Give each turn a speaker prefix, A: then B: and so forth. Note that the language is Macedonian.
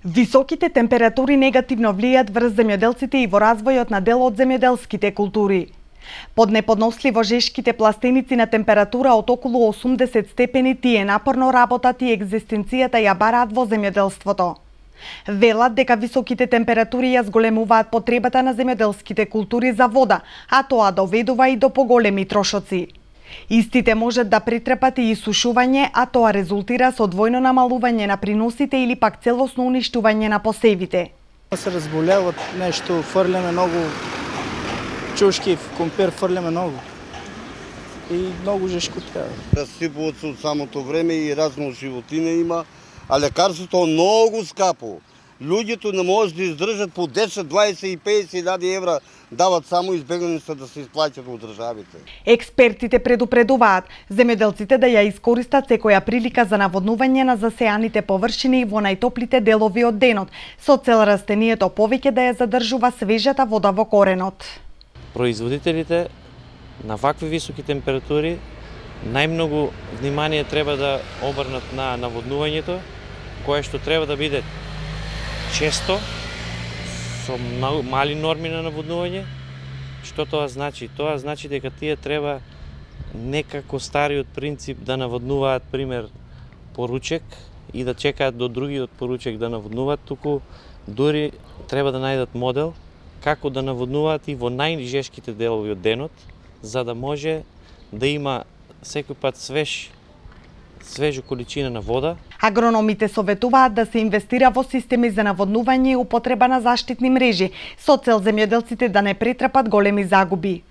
A: Високите температури негативно влијаат врз земјоделците и во развојот на дел од земјоделските култури. Под неподносливо жешките пластеници на температура од околу 80 степени тие напорно работат и екзистенцијата ја бараат во земјоделството. Велат дека високите температури ја зголемуваат потребата на земјоделските култури за вода, а тоа доведува и до поголеми трошоци. Истите можат да претрпат и исушување, а тоа резултира со двојно намалување на приносите или пак целосно уништување на посевите.
B: Се разболяват нешто, фрляме многу чушки, в компир фрляме многу. И многу жешко треба.
C: Разсипуваат се од самото време и разно животина има, а лекарството многу скапо. Луѓето не може да издржат по 10, 20 и 50.000 евра дават само избеганица да се исплаќат од државите.
A: Експертите предупредуваат земјоделците да ја искористат секоја прилика за наводнување на засеаните површини во најтоплите делови од денот, со цел растението повеќе да ја задржува свежата вода во коренот.
D: Производителите на вакви високи температури најмногу внимание треба да обрнат на наводнувањето, кое што треба да биде често, со мали норми на наводнување. Што тоа значи? Тоа значи дека тие треба некако стариот принцип да наводнуваат, пример, поручек и да чекаат до другиот поручек да наводнуваат, туку дури треба да најдат модел како да наводнуваат и во најжешките делови од денот, за да може да има секој пат свежа количина на вода.
A: Агрономите советуваат да се инвестира во системи за наводнување и употреба на заштитни мрежи, со цел земјоделците да не претрпат големи загуби.